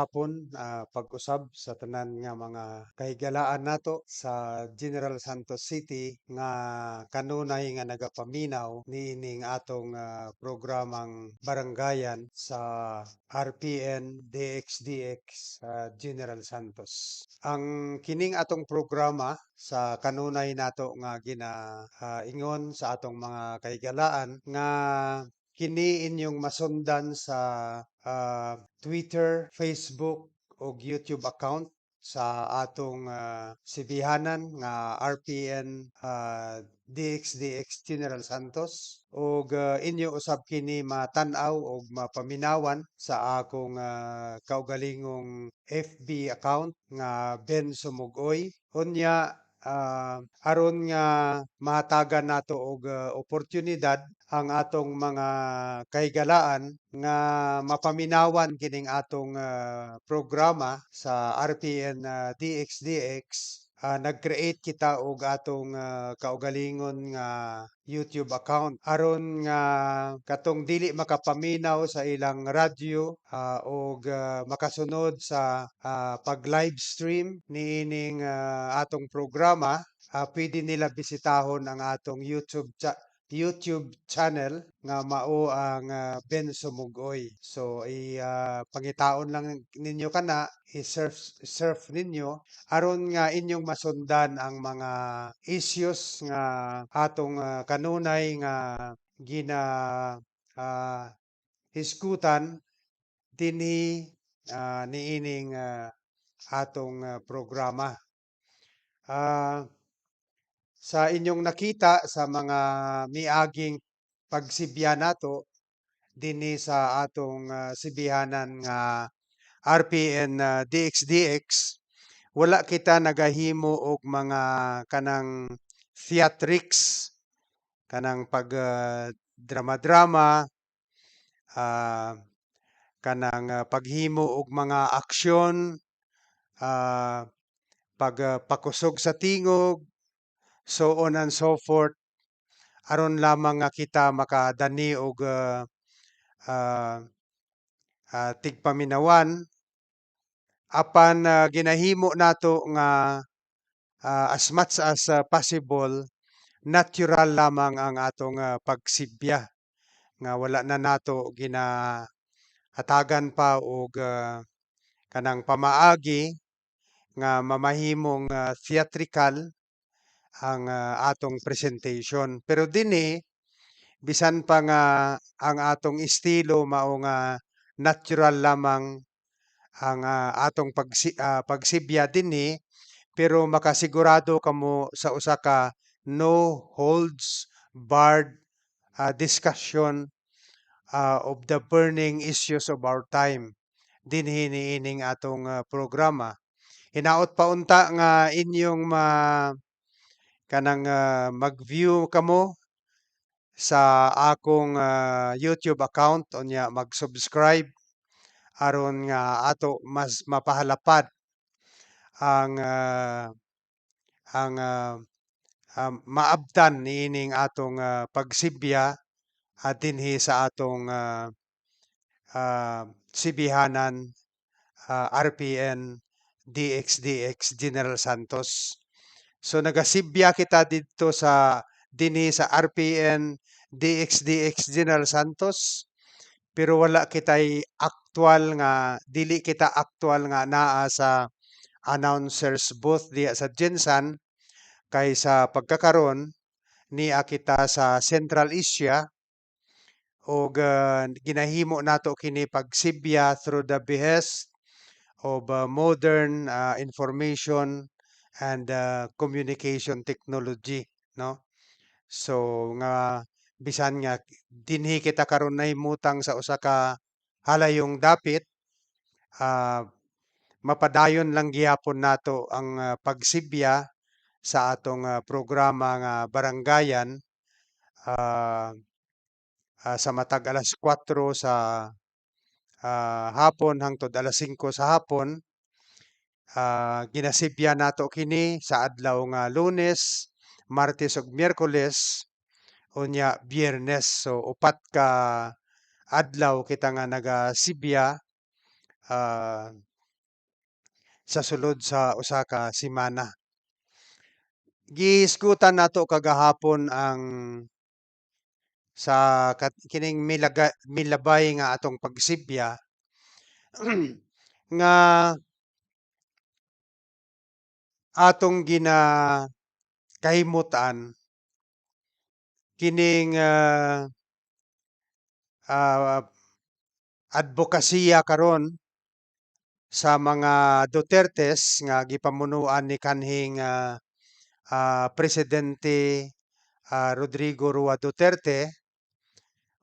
hapon pag-usab sa tanan nga mga kahigalaan nato sa General Santos City nga kanunay nga nagapaminaw niining atong programang Barangayan sa RPN DXDX General Santos. Ang kining atong programa sa kanunay nato nga ingon sa atong mga kahigalaan nga kini inyong masundan sa Twitter, Facebook o YouTube account sa atong sibihanan nga RPN DXDX General Santos ug inyo usab kini matan-aw ug mapaminawan sa akong kaugalingong FB account nga Ben Sumugoy. Unya aron nga mahatagan nato og oportunidad ang atong mga kahigalaan nga mapaminawan kining atong programa sa RPN DXDX. Nag-create kita og atong kaugalingon nga YouTube account aron nga katong dili makapaminaw sa ilang radyo og makasunod sa pag-live stream niining atong programa, pwede nila bisitahon ang atong YouTube channel nga mao ang Ben Sumugoy. So pangitaon lang ninyo kana i-surf ninyo aron nga inyong masundan ang mga issues nga atong kanunay nga gina ah, hisgutan dinhi niining atong programa. Sa inyong nakita sa mga miaging pagsibya nato dinhi sa atong sibihanan nga RPN DXDX, wala kita nagahimo og mga kanang theatrics, kanang pag drama-drama, kanang paghimo og mga aksyon, pagpakusog sa tingog, so on and so forth, aron lamang nga kita makadani og tigpaminawan apan ginahimo nato nga as much as possible natural lamang ang atong pagsibya nga wala na nato ginahatagan pa og kanang pamaagi nga mamahimong theatrical ang atong presentation. Pero dinhi bisan pa nga ang atong estilo mao nga natural lamang ang atong pagsibya dinhi, pero makasigurado kamo sa usa ka no holds barred discussion of the burning issues of our time dinhi niining atong programa. Hinaot pa unta nga inyong kanang mag-view kamo sa akong YouTube account unya mag-subscribe aron nga ato mas mapahalapad ang maabtan niining atong pagsibya dinhi sa atong sibihanan RPN DXDX General Santos. So nagasibya kita dito dinhi sa RPN DXDX General Santos, pero wala kitay dili kita aktual nga naa sa announcers booth diya sa Gensan, kay sa pagkakaron niya kita sa Central Asia og ginahimo nato kini pagsibya through the behest of modern information and communication technology, no? So nga bisan nga dinhi kita karon nahimutang sa usa ka halayong dapit, mapadayon lang gihapon nato ang pagsibya sa atong programa nga Barangayan sa matag alas 4 sa hapon hangtod alas 5 sa hapon. Ginasibya nato kini sa adlaw nga Lunes, Martes ug Miyerkules unya Biyernes. So upat ka adlaw kita nga nagasibya sa sulod sa usa ka semana. Gihisgutan nato kagahapon ang sa kining milabay nga atong pagsibya nga atong kahimutan kining ah, adbokasya karon sa mga Dutertes nga gipamunuan ni kanhing Presidente Rodrigo Roa Duterte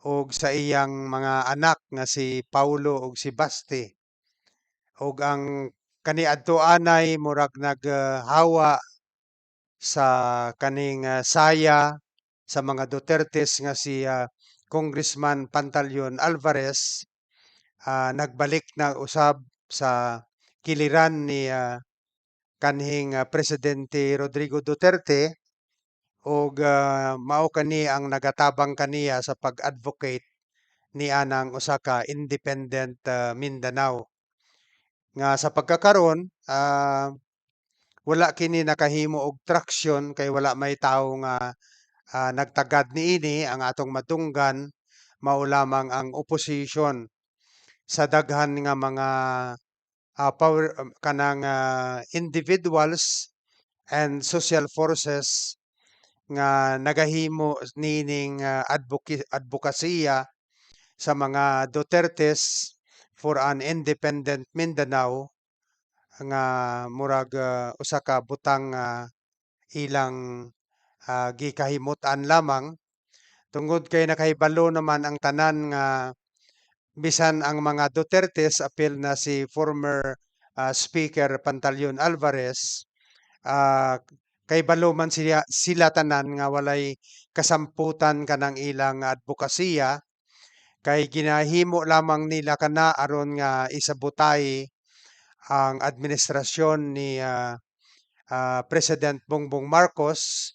ug sa iyang mga anak nga si Paulo ug si Basti. Ug ang kaniadto anay murag naghawa sa kaning saya sa mga Dutertes nga si Congressman Pantaleon Alvarez nagbalik na usab sa kiliran ni kanhing Presidente Rodrigo Duterte ug mao kani ang nagatabang kaniya sa pag-advocate ni anang usa ka independent Mindanao nga sa pagkakaron wala kini nakahimo og traksyon kay wala may tawo nga nagtagad niini ang atong matunggan mao lamang ang opposition sa daghan nga mga power kanang individuals and social forces nga nagahimo nining advokasya sa mga Dutertes for an independent Mindanao nga murag usa ka butang ilang gikahimutan lamang tungod kay nakahibalo naman ang tanan nga bisan ang mga Dutertes apil na si former Speaker Pantaleon Alvarez ah, kay balo man sila tanan nga walay kasamputan kanang ilang advokasya kay ginahimo lamang nila kana aron nga isabotay ang administrasyon ni President Bongbong Marcos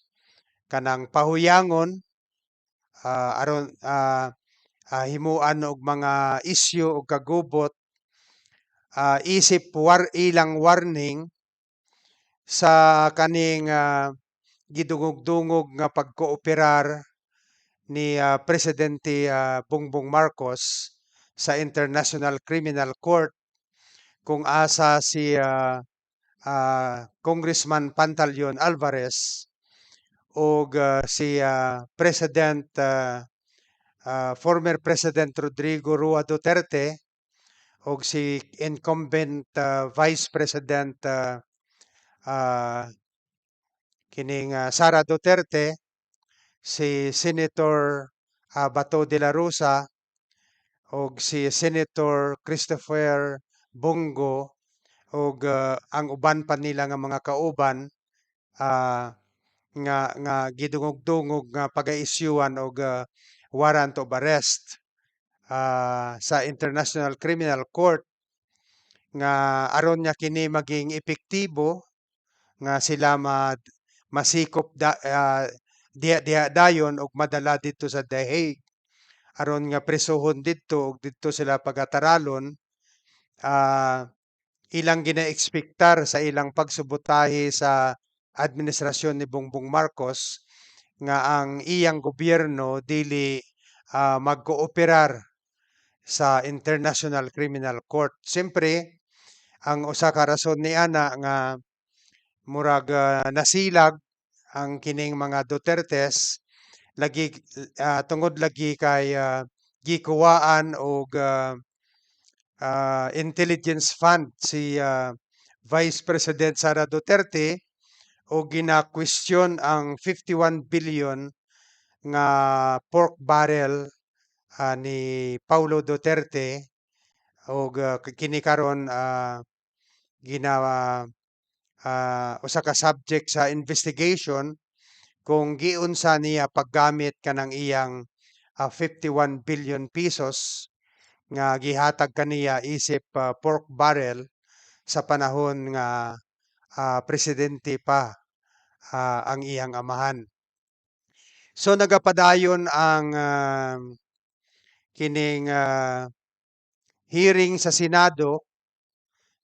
kanang pahuyangon aron himuan og mga isyu og kagubot isip ilang warning sa kaning gidungog-dungog nga pagkooperar ni Presidente Bongbong Marcos sa International Criminal Court kung asa si Congressman Pantaleon Alvarez ug si former President Rodrigo Roa Duterte ug si incumbent Vice President ah, kining Sara Duterte, si Senator Bato de la Rosa ug si Senator Christopher Bongo ug ang uban pa nila nga mga kauban ah, nga gidungog-dungog nga pag-iisyuhan og warrant of arrest sa International Criminal Court nga aron niya kini maging epektibo nga sila masikop diha dayon og madala dito sa The Hague aron nga presohon didto ug didto sila pagataralon ah, ilang ginaekspektar sa ilang pagsubotahe sa administrasyon ni Bongbong Marcos nga ang iyang gobyerno dili magkooperar sa International Criminal Court. Siyempre, ang usa ka rason ni ana nga murag nasilag ang kining mga Dutertes lagi tungod lagi kay gikuwaan og intelligence fund si Vice President Sara Duterte o gina-question ang 51 billion nga pork barrel ni Paulo Duterte og kini karon ginawa usa ka subject sa investigation kung giunsa niya paggamit kanang iyang 51 billion pesos nga gihatag kaniya isip pork barrel sa panahon nga presidente pa ang iyang amahan. So nagapadayon ang kining hearing sa Senado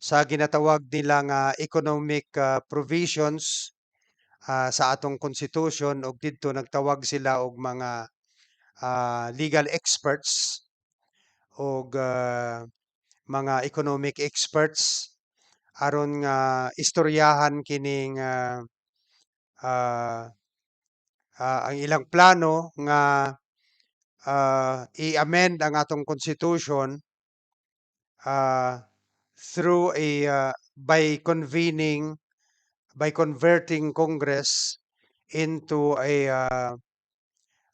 sa ginatawag nila nga economic provisions sa atong constitution ug didto nagtawag sila og mga legal experts og mga economic experts aron nga istoryahan kining ah, ang ilang plano nga i-amend ang atong constitution uh, through a by converting Congress into a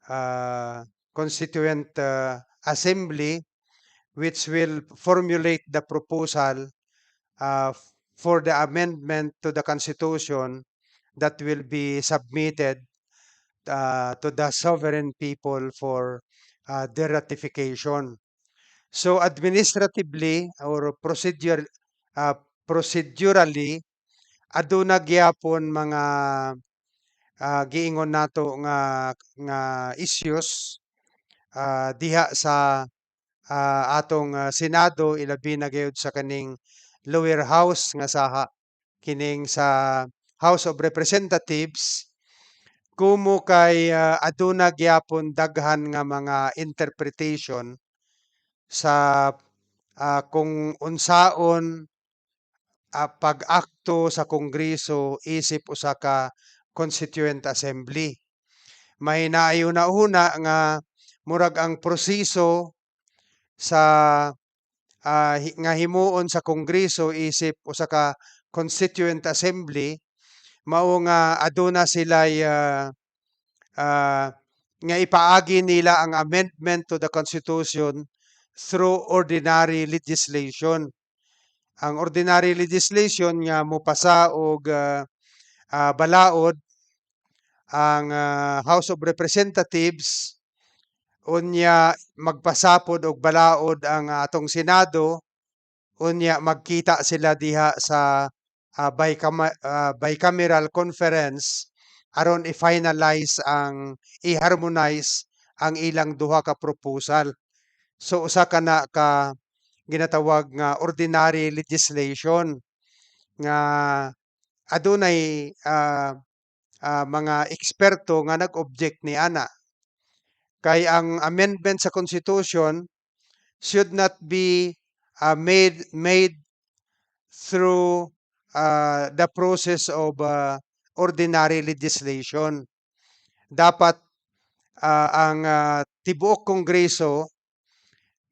uh, constituent assembly which will formulate the proposal uh, for the amendment to the constitution that will be submitted to the sovereign people for their ratification. So administratively or uh, procedurally aduna gyapon mga giingon nato nga issues diha sa atong Senado ilabi na gayud sa kaning lower house nga saha kining sa House of Representatives kumo kay aduna gyapon daghan nga mga interpretation sa kung unsaon pag-akto sa Kongreso isip usa ka Constituent Assembly. May naayuna-una nga murag ang proseso sa nga himuon sa Kongreso isip usa ka Constituent Assembly mao nga aduna sila nga ipaagi nila ang amendment to the Constitution through ordinary legislation. Ang ordinary legislation nga mopasa og balaod ang House of Representatives unya magpasapod og balaod ang atong Senado unya magkita sila diha sa bicameral conference aron i-finalize i-harmonize ang ilang duha ka proposal. So usa kana ka ginatawag nga ordinary legislation nga adunay mga eksperto nga nag-object ni ana. Kay ang amendment sa Constitution should not be made through the process of ordinary legislation. Dapat ang tibuok Kongreso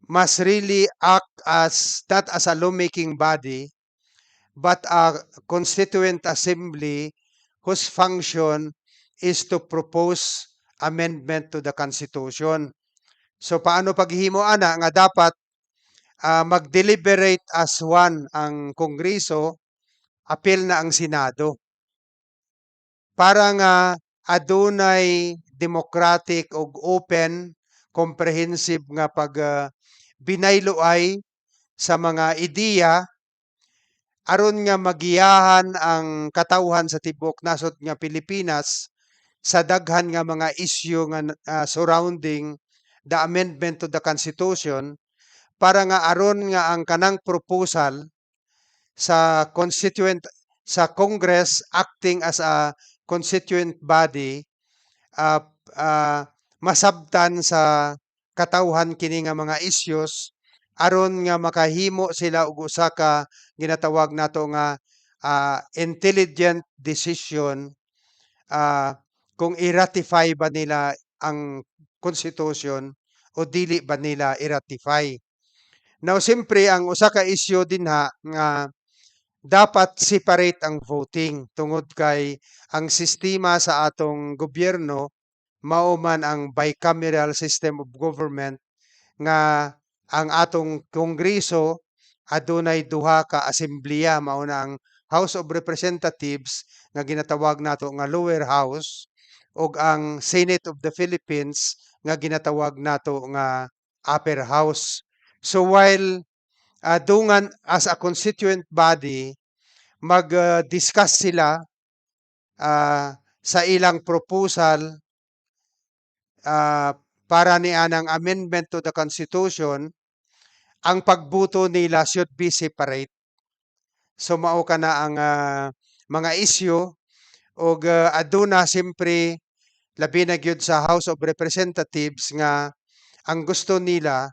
must really act as not as a lawmaking body but a constituent assembly whose function is to propose amendment to the Constitution. So paano paghihimo ana nga dapat mag-deliberate as one ang Kongreso, apil na ang Senado. Para nga adunay democratic ug open, comprehensive nga binayloay sa mga ideya aron nga magiyahan ang katawhan sa tibuok nasod nga Pilipinas sa daghan nga mga issue nga surrounding the amendment to the Constitution para nga aron nga ang kanang proposal sa Congress acting as a constituent body uh, uh, masabtan sa katawhan kini nga mga issues aron nga makahimo sila og usa ka ginatawag nato nga intelligent decision kung i-ratify ba nila ang Constitution o dili ba nila i-ratify. Now, siyempre, ang usa ka issue din nga dapat separate ang voting tungod kay ang sistema sa atong gobyerno mao man ang bicameral system of government nga ang atong Kongreso adunay duha ka asembleya mao na ang House of Representatives nga ginatawag nato nga lower house ug ang Senate of the Philippines nga ginatawag nato nga upper house. So while dungan as a constituent body mag-discuss sila sa ilang proposal para ni anang amendment to the Constitution, ang pagbuto nila should be separate. So mao kana ang mga isyu ug aduna siyempre labi na gyud sa House of Representatives nga ang gusto nila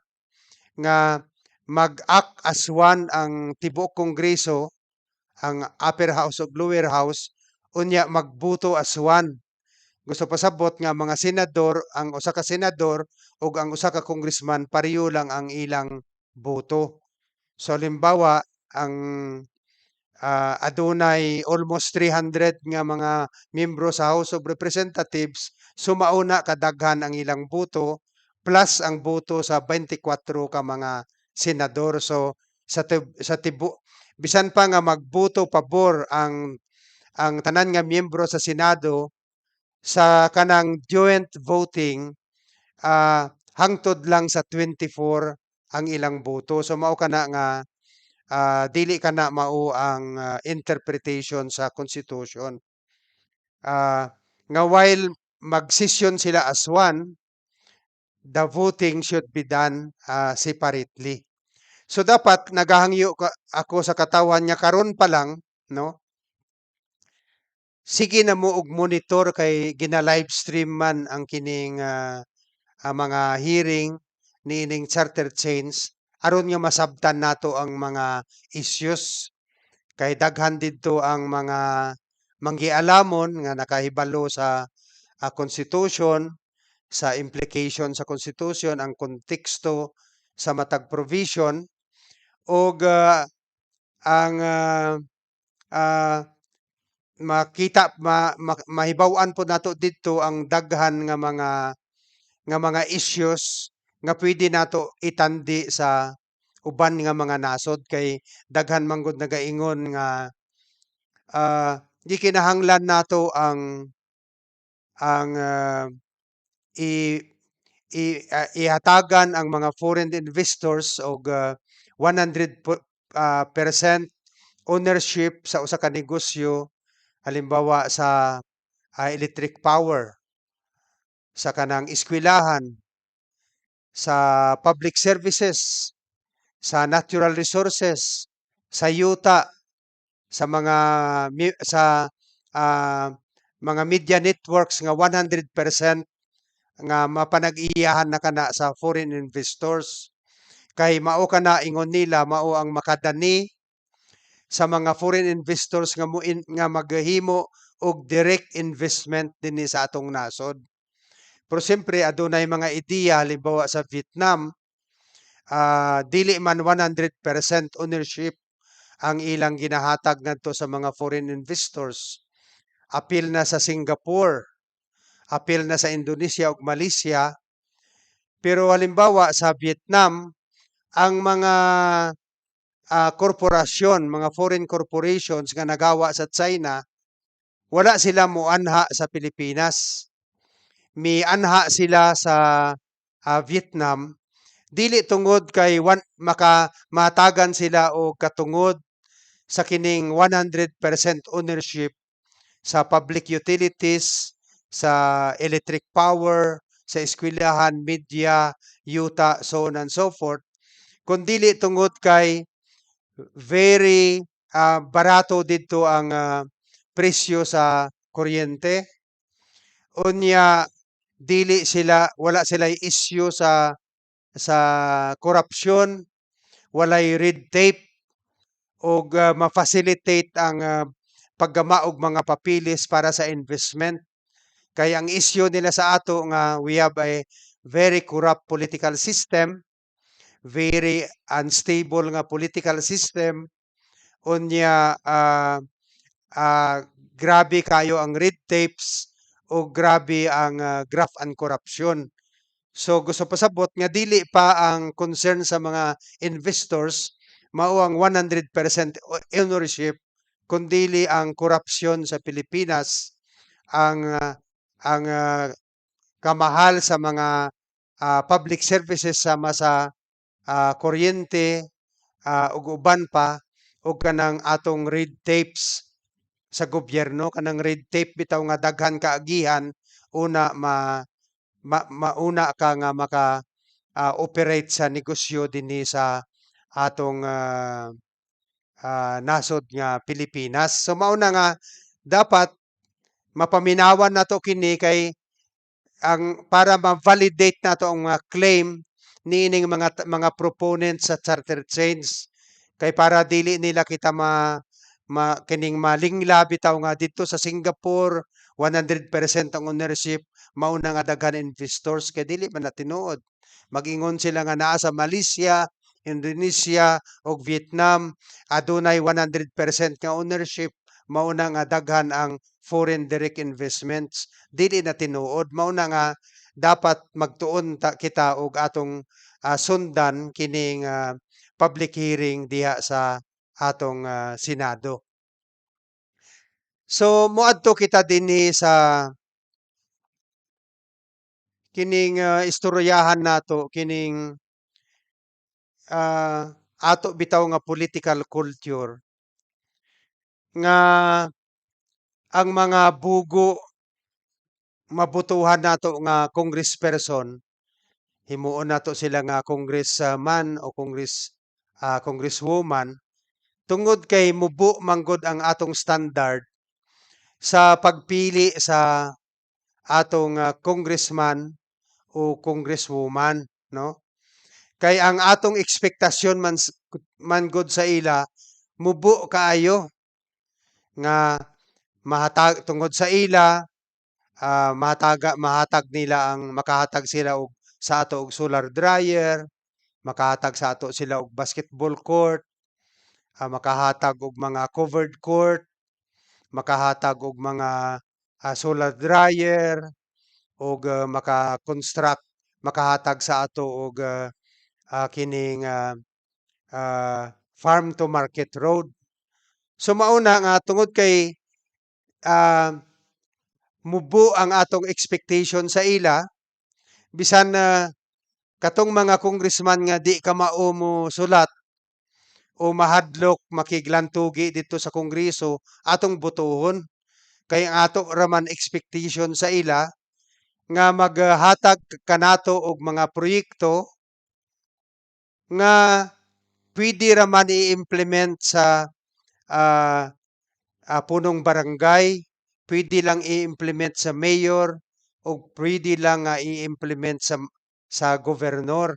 nga mag-act as one ang tibuok Kongreso, ang upper house ug lower house, unya magboto as one. Gusto pasabot nga mga senador, ang usa ka senador ug ang usa ka congressman pareho lang ang ilang boto. So halimbawa, ang adunay almost 300 nga mga miyembro sa House of Representatives, sumauna kadaghan ang ilang boto plus ang boto sa 24 ka mga senador. So sa tibu bisan pa nga magboto pabor ang tanan nga miyembro sa Senado sa kanang joint voting, hangtod lang sa 24 ang ilang boto. So mao kana nga dili kana mao ang interpretation sa constitution. Nga while mag-session sila as one, the voting should be done separately. So dapat nagahangyo ako sa katawan niya karon pa lang, no? Sige na mo og monitor kay gina-live stream man ang kining mga hearing niining charter change aron nga masabtan nato ang mga issues. Kay daghan didto ang mga manggialamon nga nakahibalo sa constitution, sa implication sa constitution, ang konteksto sa matag provision ug ang ah, makita mahibaw-an po nato didto ang daghan nga mga issues nga pwede nato itandi sa uban nga mga nasod kay daghan man gud nagaingon nga gikinahanglan nato ang i ihatagan ang mga foreign investors og 100 percent ownership sa usa ka negosyo, halimbawa sa electric power, sa kanang eskwelahan, sa public services, sa natural resources, sa yuta, sa ah, mga media networks nga 100% nga mapanag-iyahan na kana sa foreign investors. Kay mao kana ingon nila mao ang makadani sa mga foreign investors nga nga maghimo og direct investment dinhi sa atong nasod. Pero siyempre adunay mga ideya halimbawa sa Vietnam, dili man 100% ownership ang ilang ginahatag ngadto sa mga foreign investors. Apil na sa Singapore, apil na sa Indonesia ug Malaysia. Pero halimbawa sa Vietnam, ang mga korporasyon, mga foreign corporations nga nagawa sa China, wala sila moanha sa Pilipinas. Mianha sila sa Vietnam, dili tungod kay matagan sila o katungod sa kining 100% ownership sa public utilities, sa electric power, sa eskwelahan, media, yuta, so on and so forth, kundili tungod kay very barato dito ang presyo sa kuryente. Unya wala sila issue sa korupsyon, walay red tape og ma-facilitate ang paggama og mga papilis para sa investment. Kaya ang issue nila sa ato nga we have a very corrupt political system, very unstable nga political system, unya grabe kayo ang red tapes o grabe ang graft and corruption. So gusto pasabot nga dili pa ang concern sa mga investors mao ang 100% ownership kundili ang korupsyon sa Pilipinas, ang kamahal sa mga public services sama sa kuryente ug uban pa ug kanang atong red tapes sa gobyerno, kanang red tape bitaw nga daghan kaagihan una mauna ka nga operate sa negosyo dinhi sa atong nasod nga Pilipinas. So mao na nga dapat mapaminawan nato kini kay ang para ma-validate nato ang mga claim niining mga proponents sa charter change kay para dili nila kita kining malingla bitaw nga dito sa Singapore 100% ang ownership mao na nga daghan investors kay dili man na tinuod. Mag-ingon sila nga naa sa Malaysia, Indonesia ug Vietnam adunay 100% nga ownership mao na nga daghan ang foreign direct investments dili na tinuod mao na nga dapat magtuon kita og atong sundan kining public hearing diha sa atong Senado. So moadto kita dinhi sa kining istoryahan nato kining ato bitaw nga political culture nga ang mga bugo mabutuhan nato nga congressperson himuon nato sila nga congressman o congresswoman tungod kay mubo manggod ang atong standard sa pagpili sa atong congressman o congresswoman, no? Kay ang atong ekspektasyon man gud sa ila mubo kaayo nga mahatag tungod sa ila mahatag nila ang makahatag sila og sa ato og solar dryer, makahatag sa ato sila og basketball court, makahatag og mga covered court, makahatag og mga solar dryer og makahatag sa ato og kining farm to market road. So mauna nga tungod kay mubo ang atong expectation sa ila bisan na katong mga congressman nga di ka mao mo sulat o mahadlok makiglantugi dito sa kongreso atong botohon kay ang ato raman expectation sa ila nga maghatag kanato og mga proyekto nga pwede raman i-implement sa punong barangay, pwede lang i-implement sa mayor o pwede lang i-implement sa gobernador.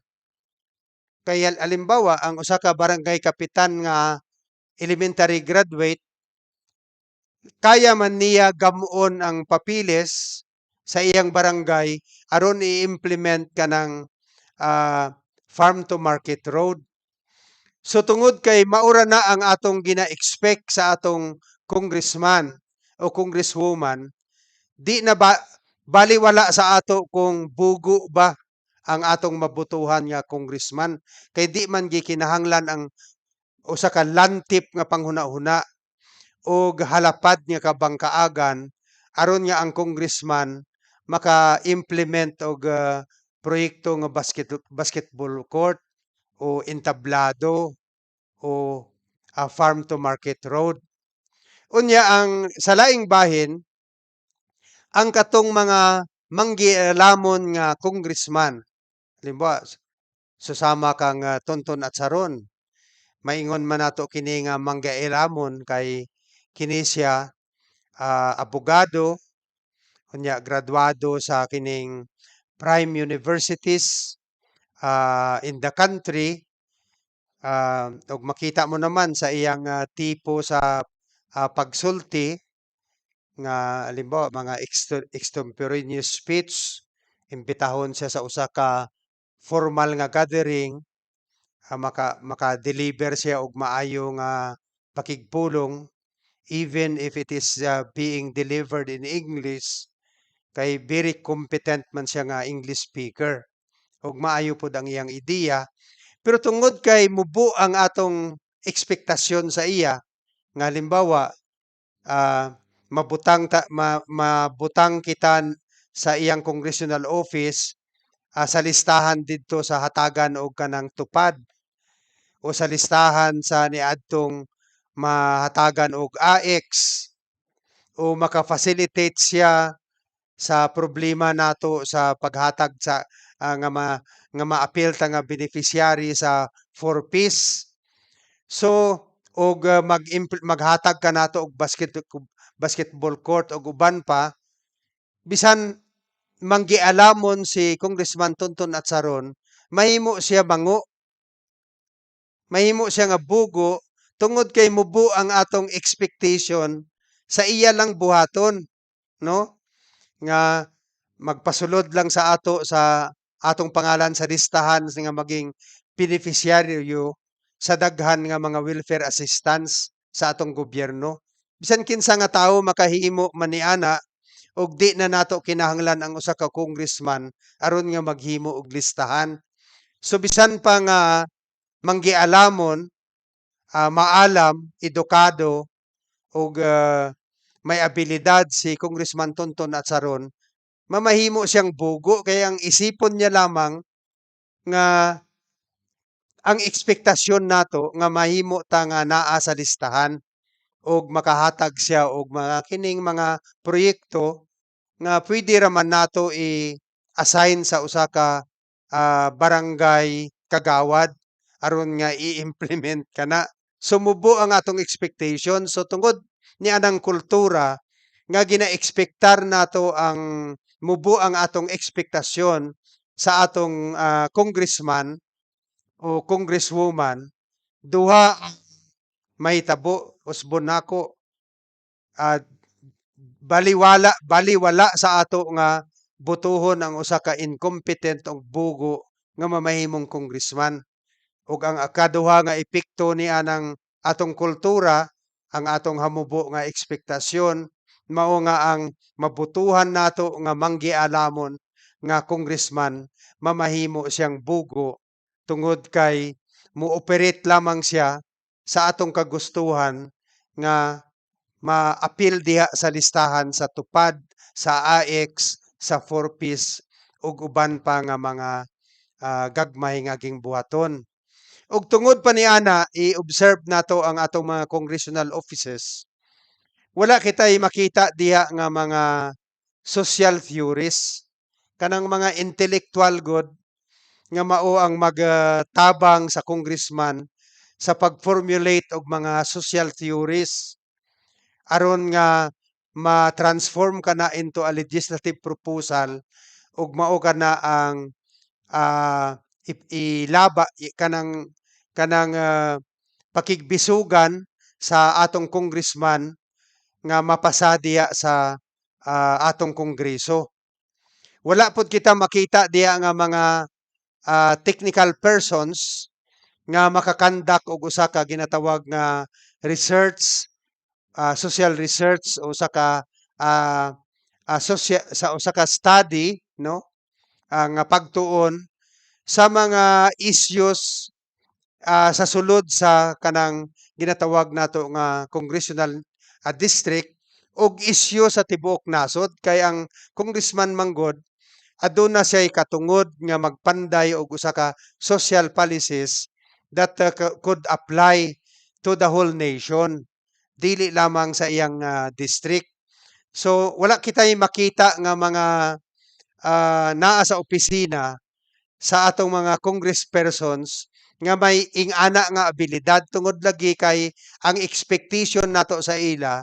Kaya alimbawa ang usa ka barangay kapitan nga elementary graduate kaya man niya gamuon ang papilis sa iyang barangay aron i-implement kanang farm to market road. So tungod kay maura na ang atong gina-expect sa atong congressman o congresswoman, di na baliwala sa ato kung bugo ba ang atong mabutuhan nga congressman kay di man gikinahanglan ang usa ka lantip nga panghuna-huna o halapad nga kabangkaagan aron nga ang congressman maka-implement og proyekto nga basketball court o entablado o farm to market road. Unya ang sa laing bahin ang katong mga manggilamon nga congressman halimbawa susama kang Tonton at Saron maingon man nato kini nga manggailamon kay kini siya abogado unya graduado sa kining prime universities in the country ug makita mo naman sa iyang tipo sa pagsulti nga halimbawa mga extemporaneous speech imbitahon siya sa usa ka formal nga gathering maka-deliver siya og maayo nga pakigpulong even if it is being delivered in English kay very competent man siya nga English speaker ug maayo pud ang iyang ideya pero tungod kay mubo ang atong ekspektasyon sa iya nga halimbawa mabutang kita sa iyang congressional office sa listahan didto sa hatagan og kanang tupad o sa listahan sa niadtong mahatagan og AX o maka-facilitate siya sa problema nato sa paghatag sa nga ma-appeal ta nga beneficiary sa 4Ps. So og maghatag ka nato og basketball court ug uban pa bisan manggialamon si Congressman Tonton Atsaron, mahimo siya mahimo siya nga bugo tungod kay mubo ang atong expectation sa iya lang buhaton, no? Nga magpasulod lang sa ato sa atong pangalan sa listahan nga maging beneficiaryo sa daghan nga mga welfare assistance sa atong gobyerno. Bisan kinsa nga tawo makahimo man niana og di na nato kinahanglan ang usa ka congressman aron nga maghimo og listahan. So bisan pa nga manggialamon, maalam, edukado ug may abilidad si Congressman Tonton Atsaron, mamahimo siyang bugo kaya ang isipon niya lamang nga ang ekspektasyon nato nga mahimo ta nga naa sa listahan og makahatag siya og mga kining mga proyekto nga pwede raman nato i-assign sa usa ka barangay kagawad aron nga i-implement kana. Sumubo ang atong expectation. So tungod ni anang kultura nga gina-ekspektar nato ang mubo ang atong ekspektasyon sa atong congressman o congresswoman, duha ang mahitabo usbon nako at baliwala sa ato nga botohon ang usa ka incompetent og bugo nga mamahimong congressman. Ug ang akaduha nga epekto ni anang atong kultura, ang atong hamubo nga ekspektasyon, mao nga ang mabutuhan nato nga manggialamon nga congressman, mamahimo siyang bugo tungod kay mo-operate lamang siya sa atong kagustuhan nga ma-apil diha sa listahan sa tupad, sa AX, sa 4-piece ug uban pa nga mga gagmay nga gingbuhaton. Ug tungod pa niana, i-observe nato ang atong mga congressional offices. Wala kitay makita diha nga mga social theorists, kanang mga intellectual god nga mao ang magtabang sa congressman sa pag-formulate og mga social theories aron nga ma-transform kana into a legislative proposal ug mao kana ang ilaba kanang pakigbisugan sa atong congressman nga mapasa diha sa atong kongreso. Wala pod kita makita diha nga mga technical persons nga makakandak og usa ka ginatawag nga research, social research o usa ka sa usa ka study, no? Ang pagtuon sa mga issues sa sulod sa kanang ginatawag nato nga congressional district og issue sa tibuok nasod kay ang congressman manggod aduna siya'y katungod nga magpanday og usa ka social policies that could apply to the whole nation, dili lamang sa iyang district. So wala kitay makita nga mga naa sa opisina sa atong mga congresspersons nga may ing-ana nga abilidad tungod lagi kay ang expectation nato sa ila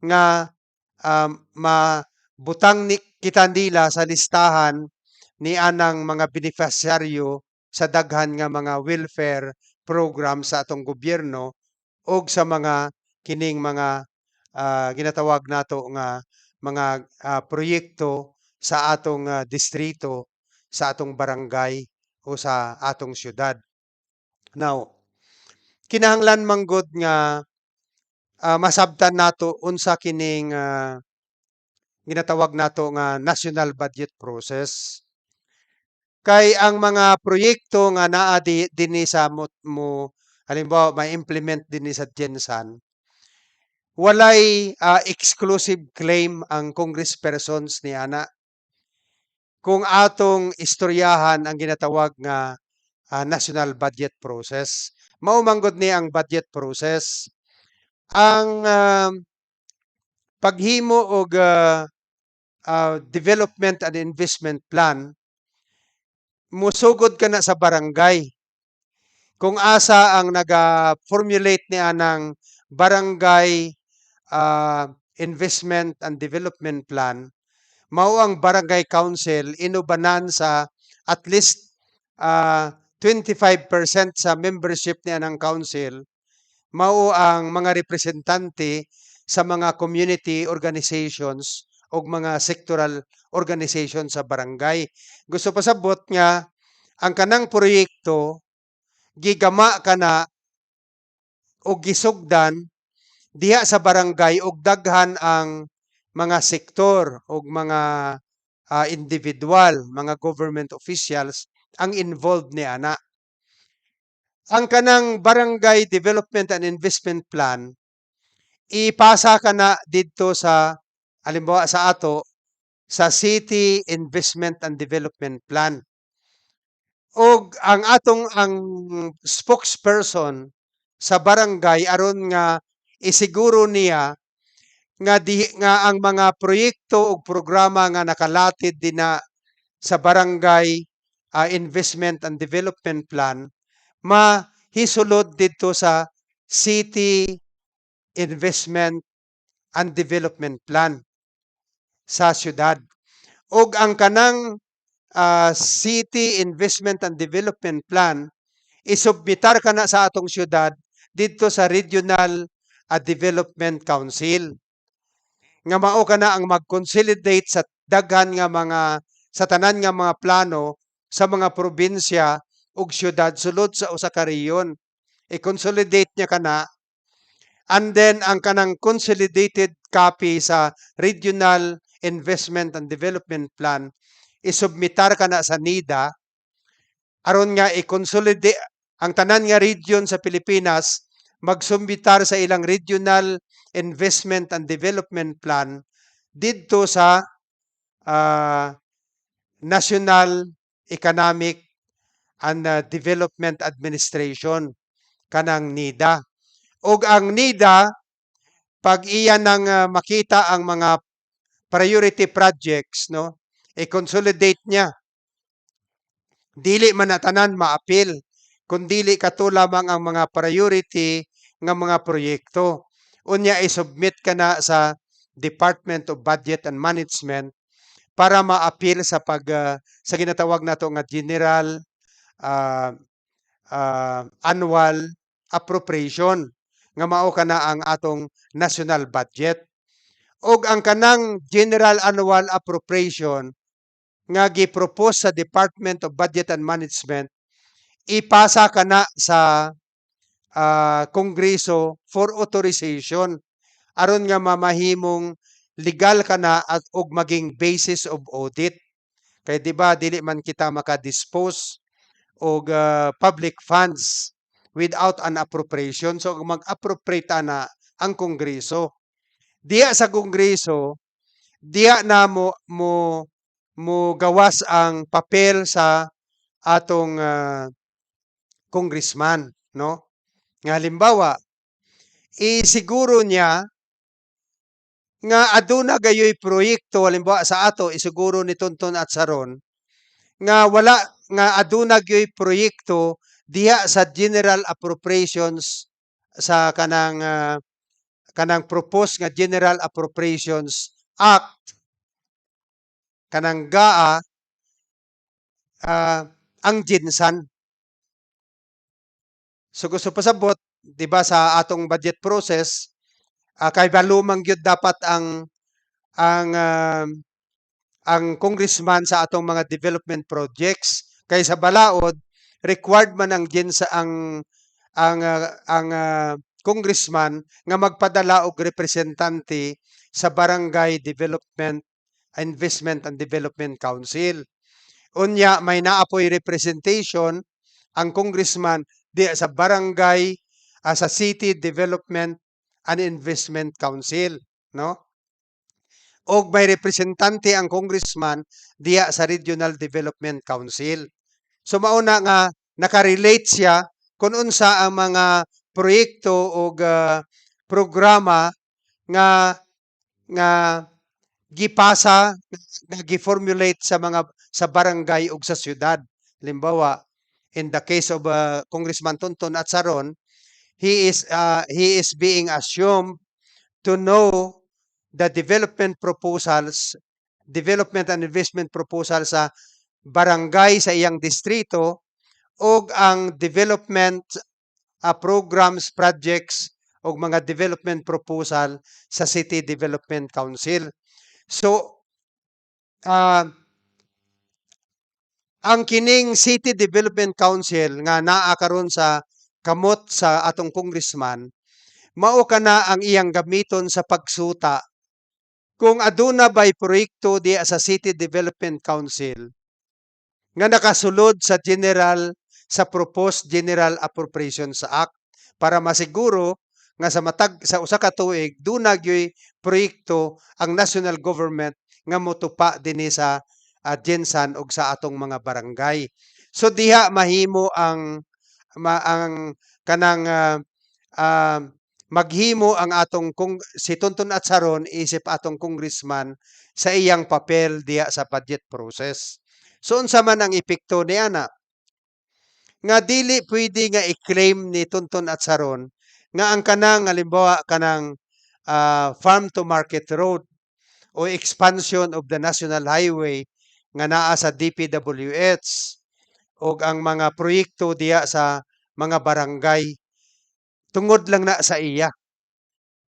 nga mabutang kita nila sa listahan ni anang mga beneficiaryo sa daghan nga mga welfare program sa atong gobyerno og sa mga kining mga ginatawag nato nga mga proyekto sa atong distrito, sa atong barangay o sa atong syudad. Now, kinahanglan manggod nga masabtan nato unsa kining ginatawag nato nga national budget process. Kay ang mga proyekto nga naa dinhi sa halimbawa ma-implement dinhi sa Gensan, walay exclusive claim ang congresspersons niana. Kung atong istoryahan ang ginatawag nga national budget process, mao manggod ni ang budget process. Ang paghimo og development and investment plan musugod kana sa barangay. kung asa ang naga-formulate niya ng barangay investment and development plan, mao ang barangay council inubanan sa at least 25% sa membership niya ng council, mao ang mga representante sa mga community organizations o mga sectoral organization sa barangay. Gusto pasabot nga ang kanang proyekto gigama kana o gisugdan diha sa barangay og daghan ang mga sektor o mga individual, mga government officials ang involved ni ana. Ang kanang barangay development and investment plan ipasa kana didto sa halimbawa sa ato sa City Investment and Development Plan. Og ang spokesperson sa barangay aron nga isiguro niya nga ang mga proyekto ug programa nga nakalatid dinha sa barangay investment and development plan mahisulod didto sa City Investment and Development Plan sa siyudad. Og ang kanang City Investment and Development Plan isubmitar kana sa atong siyudad didto sa Regional Development Council nga mao kana ang mag-consolidate sa daghan nga mga sa tanan nga mga plano sa mga probinsya ug siyudad sulod sa usa ka rehiyon. I-consolidate niya kana and then ang kanang consolidated copy sa Regional Investment and Development Plan isubmitar kana sa NIDA aron nga i-consolidate ang tanan nga region sa Pilipinas magsumbitar sa ilang Regional Investment and Development Plan didto sa National Economic and Development Administration kanang NIDA. Og ang NIDA pag iya nang makita ang mga priority projects no i-consolidate niya dili man na tanan maapil kun dili kato lamang ang mga priority nga mga proyekto unya i-submit kana sa Department of Budget and Management para maapil sa sa ginatawag nato nga general annual appropriation nga mao kana ang atong national budget. Og ang kanang general annual appropriation nga gipropose sa Department of Budget and Management ipasa kana sa Kongreso for authorization aron nga mamahimong legal kana at og maging basis of audit. Kay di ba dili man kita maka-dispose og public funds without an appropriation. So mag-appropriate na ang Kongreso. Diya sa Kongreso, diya na mo gawas ang papel sa atong congressman, no? Nga halimbawa, isiguro niya nga aduna gayoy proyekto halimbawa sa ato isiguro ni Tonton at Saron nga wala nga aduna gayoy proyekto diha sa general appropriations sa kanang propose nga General Appropriations Act kanang GAA ang GINSAN. So gusto pasabot, 'di ba sa atong budget process kay balumang gyud dapat ang ang congressman sa atong mga development projects kay sa balaod required man ang GINSA ang congressman nga magpadala og representante sa Barangay Development Investment and Development Council. Unya may naapoy representation ang congressman di sa barangay sa City Development and Investment Council, no? Og may representante ang congressman diya sa Regional Development Council. So mauna nga nakarelate siya kung unsa ang mga proyekto o programa nga gipasa nga giformulate sa barangay ug sa syudad. Halimbawa, in the case of Congressman Tonton Atsaron, he is being assumed to know the development and investment proposals sa barangay sa iyang distrito o ang development programs, projects o mga development proposal sa City Development Council. So, ang kining City Development Council nga naa karon sa kamot sa atong congressman, mao kana ang iyang gamiton sa pagsuta. Kung aduna ba'y proyekto diya sa City Development Council nga nakasulod sa proposed General Appropriations Act para masiguro nga sa usa ka tuig duna gyoy proyekto ang national government nga motupa dinhi sa Gensan ug sa atong mga barangay. So diha mahimo ang kanang maghimo ang atong si Tonton Atsaron isip atong congressman sa iyang papel diya sa budget process. So unsa man ang epekto niana? Nga dili pwede nga i-claim ni Tonton Atsaron nga ang kanang halimbawa kanang farm to market road o expansion of the national highway nga naa sa DPWH o ang mga proyekto diya sa mga barangay tungod lang na sa iya.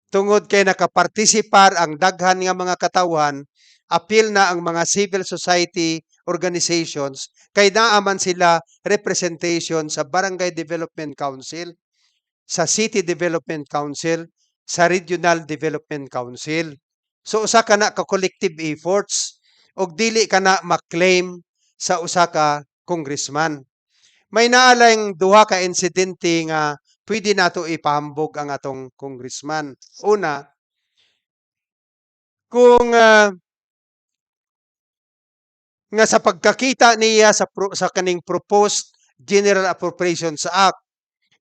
Tungod kay nakapartisipar ang daghan nga mga katawan, apil na ang mga civil society organizations kay naaman sila representation sa Barangay Development Council, sa City Development Council, sa Regional Development Council. So usa ka na ka collective efforts og dili ka na maklaim sa usa ka congressman. May naalang duha ka insidente nga pwede nato ipahambog ang atong congressman. Una, kung nga sa pagkakita niya sa kaning proposed General Appropriations Act,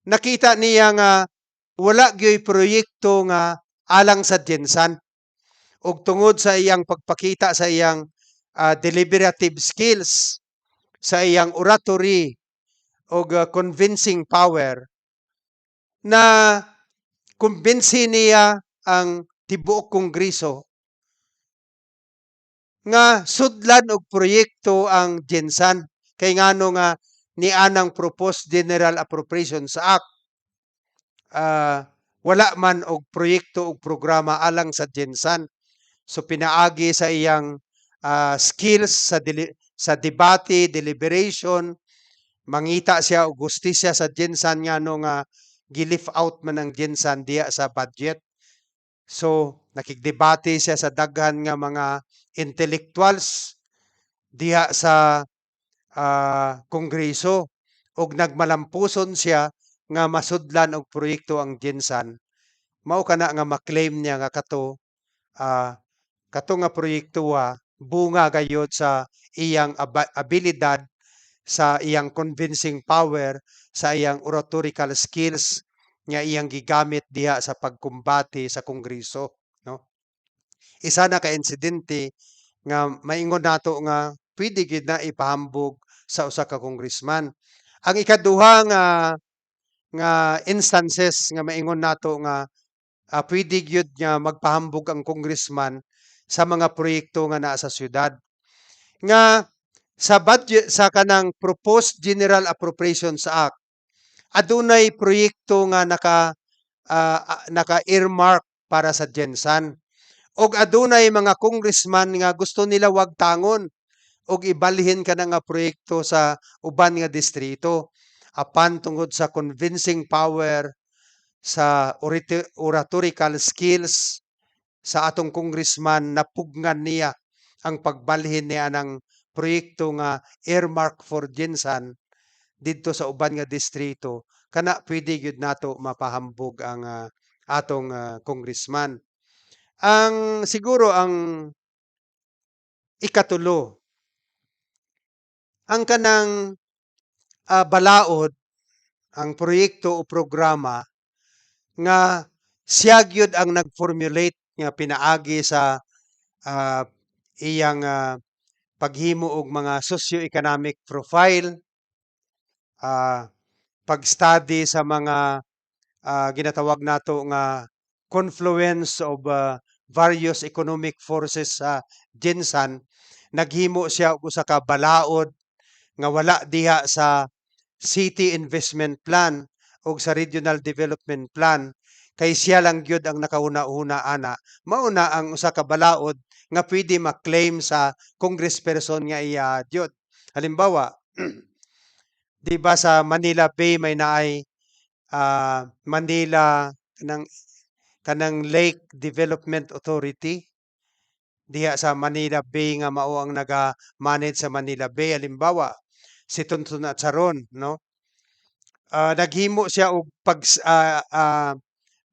nakita niya nga wala gyoy proyekto nga alang sa Gensan ug tungod sa iyang pagpakita sa iyang deliberative skills, sa iyang oratory ug convincing power na kumbinsi niya ang tibuok kongreso nga sudlan og proyekto ang Gensan kay ngano nga nianang proposed General Appropriations Act wala man og proyekto og programa alang sa Gensan. So pinaagi sa iyang skills sa debate, deliberation, mangita siya og gustisya sa Gensan ngano nga gilift out man ang Gensan diya sa budget. So nakigdebate siya sa daghan nga mga intellectuals diha sa kongreso ug nagmalampuson siya nga masudlan og proyekto ang Gensan. Mao kana nga maklaim niya nga kato nga proyekto bunga gayud sa iyang abilidad, sa iyang convincing power, sa iyang oratorical skills nga iyang gigamit diha sa pagkumbati sa kongreso, no? Isa na ka insidente nga maingon nato nga pwede gid na ipahambog sa usa ka congressman. Ang ikaduha nga instances nga maingon nato nga pwede gyud nga magpahambog ang congressman sa mga proyekto nga naa sa syudad. Nga sa budget sa kanang proposed General Appropriations Act, adunay proyekto nga naka-earmark para sa Gensan. Og adunay mga congressman nga gusto nila wag tangon og ibalhin ka nga proyekto sa uban nga distrito apan tungod sa convincing power, sa oratorical skills sa atong congressman napugnan niya ang pagbalhin niya ng proyekto nga earmark for Gensan didto sa uban nga distrito kana pwede gyud nato mapahambog ang atong congressman. Siguro ang ikatulo, ang kanang balaod, ang proyekto o programa nga siya gyud ang nag-formulate nga pinaagi sa iyang paghimo og mga socio-economic profile, ah, pag-study sa mga ginatawag nato nga confluence of various economic forces sa Gensan, naghimo siya og usa ka balaod nga wala diha sa City Investment Plan o sa Regional Development Plan, kay siya lang gyud ang nakauna-una ana. Mauna ang usa ka balaod nga pwede ma-claim sa congressperson nga iya gyud. Halimbawa, 'di ba sa Manila Bay may naay Manila kanang Lake Development Authority diha sa Manila Bay nga mao ang naga-manage sa Manila Bay. Halimbawa, si Tonton Atsaron, no? Naghimo siya og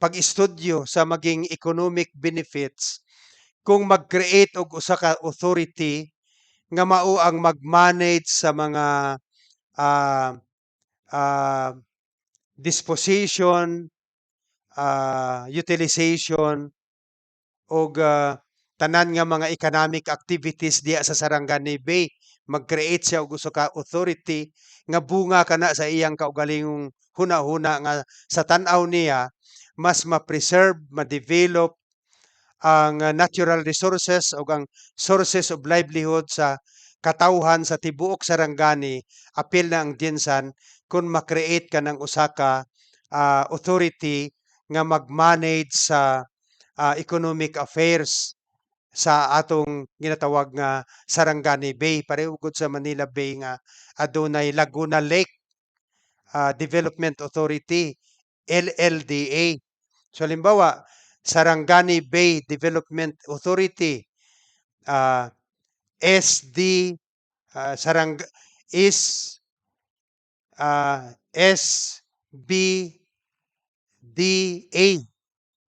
pag-estudyo sa maging economic benefits kung mag-create og usa ka authority nga mao ang mag-manage sa mga ah, ah, disposition, utilization og tanan nga mga economic activities diha sa Sarangani Bay. Mag-create siya og usa ka authority nga bunga kana sa iyang kaugalingong hunahuna nga sa tan-aw niya mas ma-preserve, ma-develop ang natural resources o ang sources of livelihood sa katawhan sa tibuok Sarangani. Apil na ang Gensan kung ma-create ka ng usa ka authority nga mag-manage sa economic affairs sa atong ginatawag nga Sarangani Bay. Pareho gud sa Manila Bay nga adunay Laguna Lake Development Authority, LLDA. So halimbawa, Sarangani Bay Development Authority, SD, Sarang is SBDA,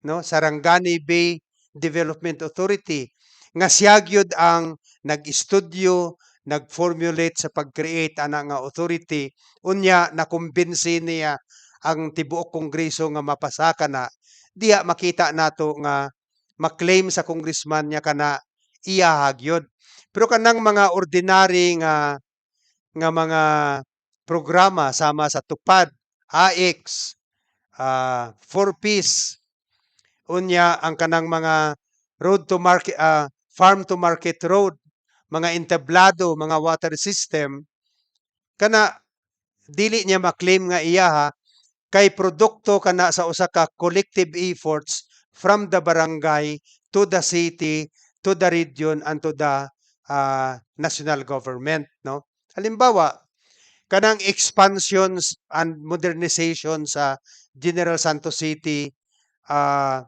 no? Sarangani Bay Development Authority nga siya gyud ang nag-estudyo, nag-formulate sa pag-create ana nga authority, unya nakumbinsi niya ang tibuok kongreso nga mapasaka na diha makita nato nga maklaim sa congressman niya kana iya hagyod. Pero kanang mga ordinary nga mga programa sama sa tupad, AX, 4Ps, unya ang kanang mga road to market, farm to market road, mga entablado, mga water system, kana dili niya maklaim nga iya kay produkto kana sa usa ka collective efforts from the barangay to the city, to the region, and to the national government, no? Halimbawa, kanang expansions and modernization sa General Santos City uh,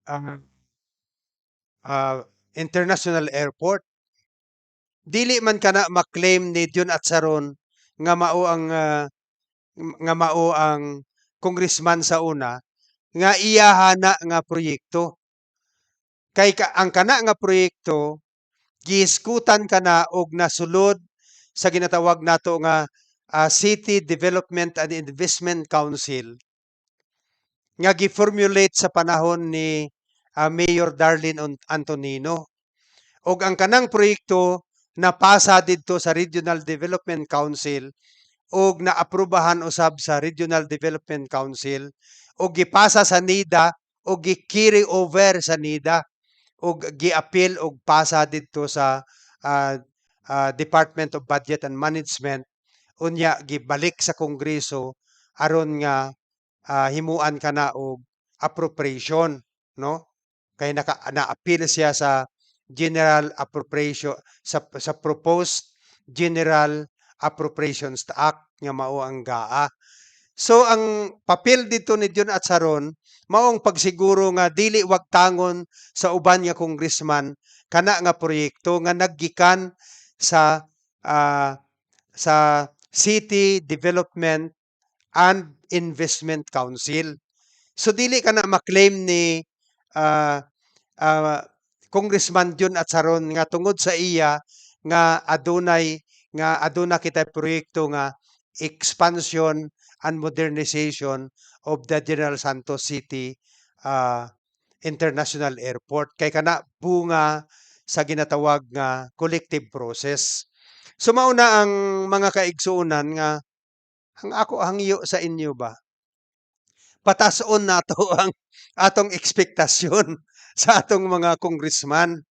uh, International Airport, dili man kana maklaim ni Dion Atsaron nga mao ang congressman sa una nga iyahana nga proyekto. Kay ang kana nga proyekto giiskutan kana og nasulod sa ginatawag nato nga City Development and Investment Council nga gi-formulate sa panahon ni Mayor Darlene Antonino. Og ang kanang proyekto napasa didto sa Regional Development Council og naaprubahan usab sa Regional Development Council og gipasa sa NIDA og gi-carry over sa NIDA og gi-appeal og pasa didto sa ah, Department of Budget and Management, unya gibalik sa Kongreso aron nga himuan kana og appropriation, no? Kay na-appeal siya sa General Appropriation sa proposed General Appropriations Act nga mao ang GAA. So ang papel dito ni John Atsaron mao ang pagsiguro nga dili wagtangon sa uban nga congressman kana nga proyekto nga naggikan sa sa City Development and Investment Council. So dili kana maklaim ni ah, ah, Congressman Jun Atsaron nga tungod sa iya nga aduna kita proyekto nga expansion and modernization of the General Santos City International Airport kay kana bunga sa ginatawag nga collective process. So mao na ang mga kaigsuonan nga ang ako hangyo sa inyo ba, patason nato ang atong ekspektasyon sa atong mga congressman.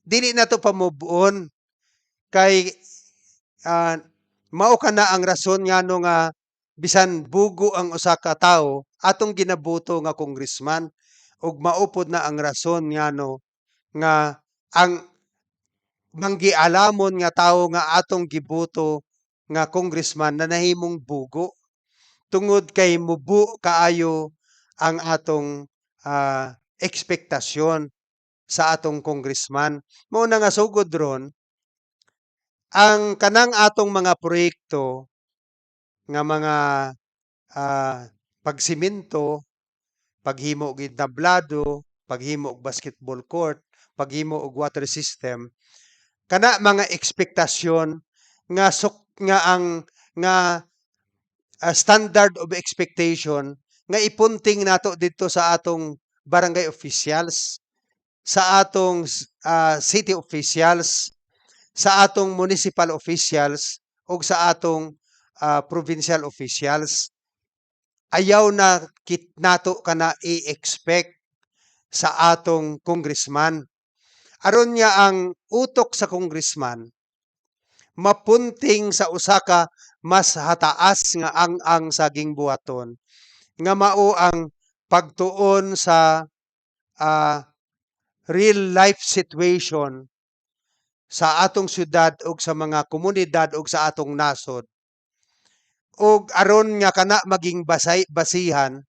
Dili nato pa-move-on kay, ah, mao kana ang rason ngano nga bisan bugo ang usa ka tawo atong ginaboto nga congressman ug mao pod na ang rason ngano nga ang manggialamon nga tawo nga atong giboto nga congressman na nahimong bugo tungod kay mubo kaayo ang atong ekspektasyon sa atong congressman. Mao na nga sugod ron, ang kanang atong mga proyekto nga mga pagsimento, paghimo og entablado, paghimo og basketball court, paghimo og water system, kana mga ekspektasyon nga nga ang nga standard of expectation nga ipunting nato didto sa atong barangay officials, sa atong city officials, sa atong municipal officials ug sa atong provincial officials. Ayaw na nato kana i-expect sa atong congressman. Aron nga ang utok sa congressman mapunting sa usa ka mas hataas nga ang saging buhaton nga mao ang pagtuon sa ah, real life situation sa atong syudad ug sa mga komunidad ug sa atong nasod ug aron nga kana maging basihan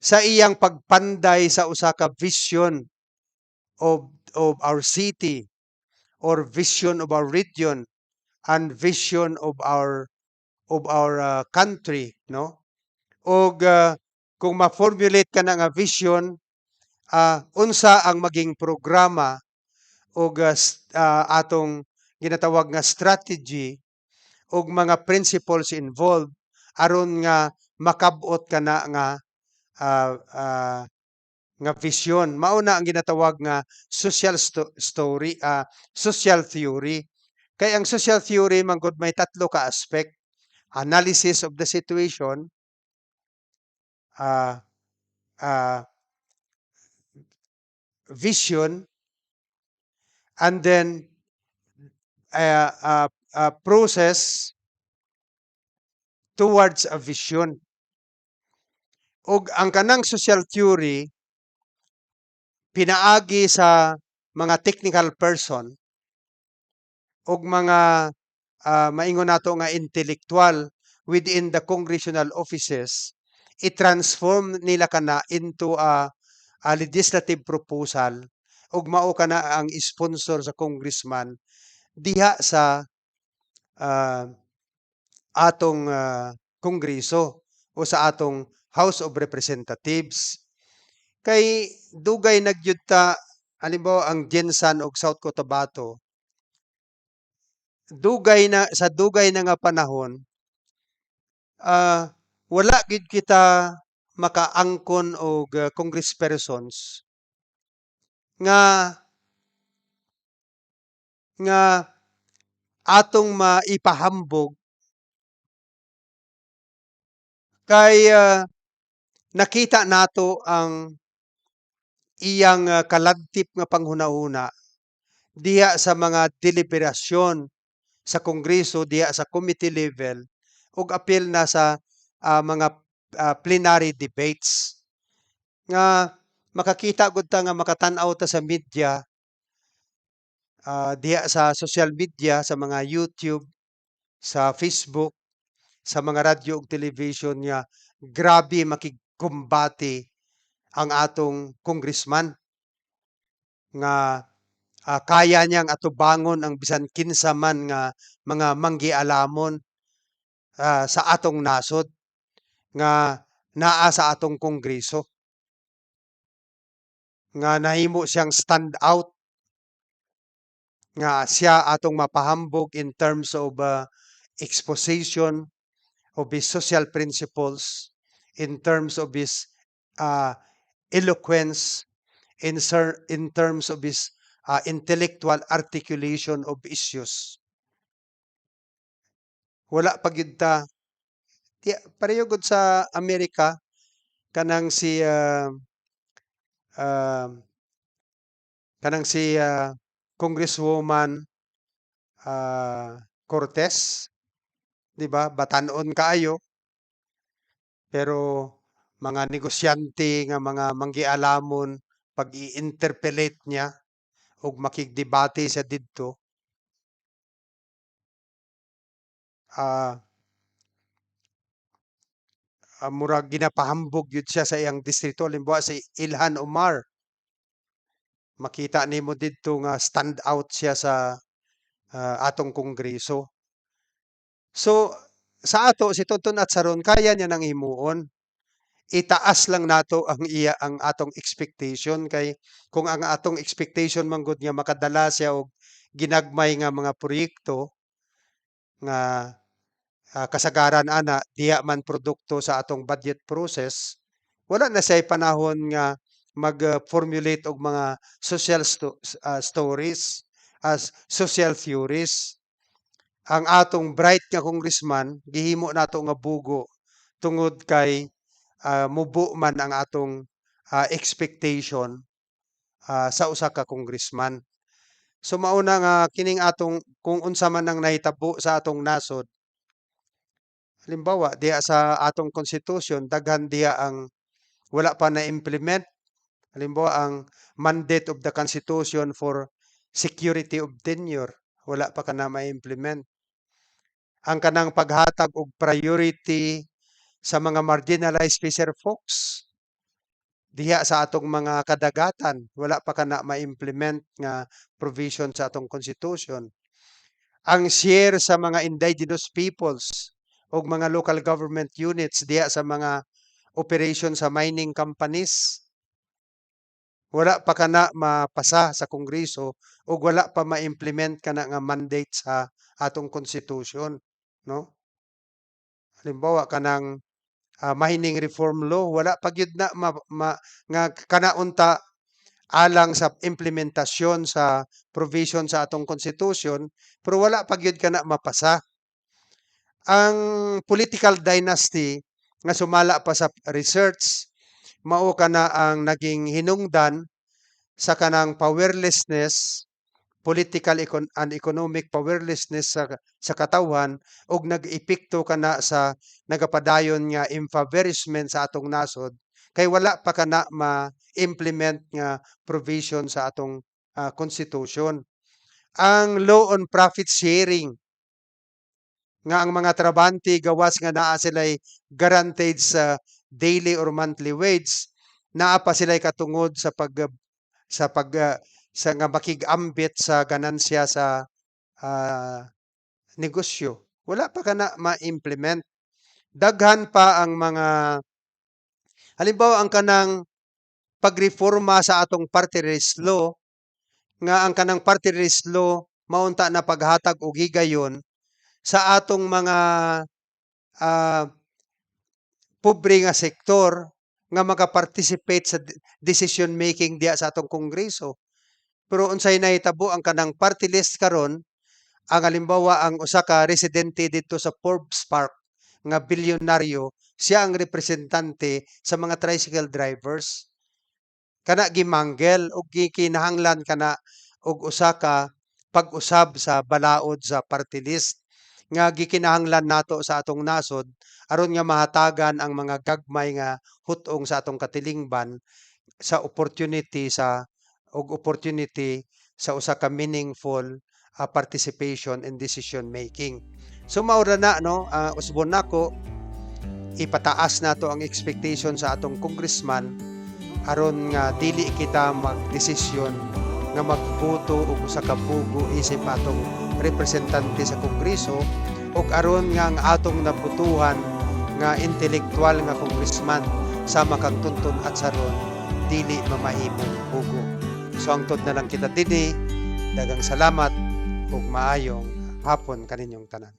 sa iyang pagpanday sa usa ka vision of our city or vision of our region and vision of our country, no? Og kung ma-formulate ka na nga vision, unsa ang maging programa og atong ginatawag nga strategy og mga principles involved aron nga makab-ot kana ah, ah, nga vision. Mao na ang ginatawag nga social theory. Kay ang social theory man gud may tatlo ka aspect: analysis of the situation, ah, ah, vision, and then process towards a vision. Ug ang kanang social theory pinaagi sa mga technical person ug mga maingon nato nga intellectual within the congressional offices, i-transform nila kana into a legislative proposal ug mao kana ang sponsor sa congressman diha sa ah, atong kongreso o sa atong House of Representatives. Kay dugay nagyud ta halimbawa ang Gensan og South Cotabato, dugay na nga panahon, wala gid kita makaangkon og congresspersons nga nga atong maipahambog kay nakita nato ang iyang kalagtip nga panghunahuna diha sa mga deliberasyon sa Kongreso, diha sa committee level ug apil na sa mga plenary debates nga makakita gud ta nga makatan-aw ta sa media, diha sa social media, sa mga YouTube, sa Facebook, sa mga radyo ug television nga grabe makigkumbati ang atong congressman nga kaya niyang atubangon ang bisan kinsa man nga mga manggialamon sa atong nasod nga naa sa atong kongreso nga nahimo siyang stand out nga siya atong mapahambog in terms of exposition of his social principles, in terms of his uh, eloquence, in terms of his intellectual articulation of issues. wala pa gyud ta pareho gud sa Amerika kanang si ah, kanang si Congresswoman Cortez, 'di ba? Batan-on kaayo pero mga negosyante nga mga manggialamon pag i-interpellate niya ug makigdebate siya didto, ah, murag ginapahambog yun siya sa iyang distrito. Halimbawa si Ilhan Omar, makita nimo didto nga stand out siya sa atong kongreso. So sa ato si Tonton Atsaron kaya niya nang himuon. Itaas lang nato ang atong expectation kay kung ang atong expectation man gud nga makadala siya og ginagmay nga mga proyekto nga kasagaran ana diha man produkto sa atong budget process, wala na say panahon nga mag-formulate og mga stories as social theories. Ang atong bright nga congressman gihimo nato nga bugo tungod kay mubo man ang atong expectation sa usa ka congressman. So mauna nga kining atong kung unsa man ang nahitabo sa atong nasod. Halimbawa, diha sa atong konstitusyon, daghan diha ang wala pa na-implement. Halimbawa, ang mandate of the Constitution for security of tenure, wala pa ka na ma-implement. Ang kanang paghatag og priority sa mga marginalized fisher folks, diha sa atong mga kadagatan, wala pa ka na ma-implement nga provision sa atong konstitusyon. Ang share sa mga indigenous peoples o mga local government units diya sa mga operation sa mining companies. Wala pa kana mapasa sa Kongreso o wala pa ma-implement kana nga mandate sa atong constitution, no? Halimbawa kanang mining reform law, wala pa gyud na nga kana unta alang sa implementasyon sa provision sa atong constitution pero wala pa gyud kana mapasa. Ang political dynasty nga sumala pa sa research mao kana ang naging hinungdan sa kanang powerlessness, political and economic powerlessness sa katawhan ug nag-epekto kana sa nagapadayon nga impoverishment sa atong nasod kay wala pa kana ma-implement nga provision sa atong constitution. Ang law on profit sharing nga ang mga trabante gawas nga naa sila'y guaranteed sa daily or monthly wage, naa pa sila'y katungod sa sa nga makig-ambit sa ganansya sa negosyo. Wala pa kana ma-implement. Daghan pa ang mga halimbawa ang kanang pagreforma sa atong party list law nga ang kanang party list law maunta na paghatag og higayon sa atong mga pobre nga sektor nga maka-participate sa decision making diya sa atong kongreso. Pero unsay nahitabo ang kanang party list karon, ang halimbawa ang usa ka residente dito sa Forbes Park nga bilyonaryo, siya ang representante sa mga tricycle drivers. Kana gimanggel og gikinahanglan kana og usa ka pag-usab sa balaod sa party list nga gikinahanglan nato sa atong nasod aron nga mahatagan ang mga gagmay nga hutong sa atong katilingban sa opportunity sa usa ka meaningful participation in decision making. So mao ra na no, usbon nako ipataas nato ang expectation sa atong congressman aron nga dili kita magdesisyon nga magboto og usa ka bugo isip atong representante sa kongreso ug aron nga ang atong nabutuhan nga intelektual nga congressman sama kang Tonton Atsaron dili mamahimong bugo. So hangtod na lang kita dinhi, daghang salamat ug maayong hapon kaninyong tanan.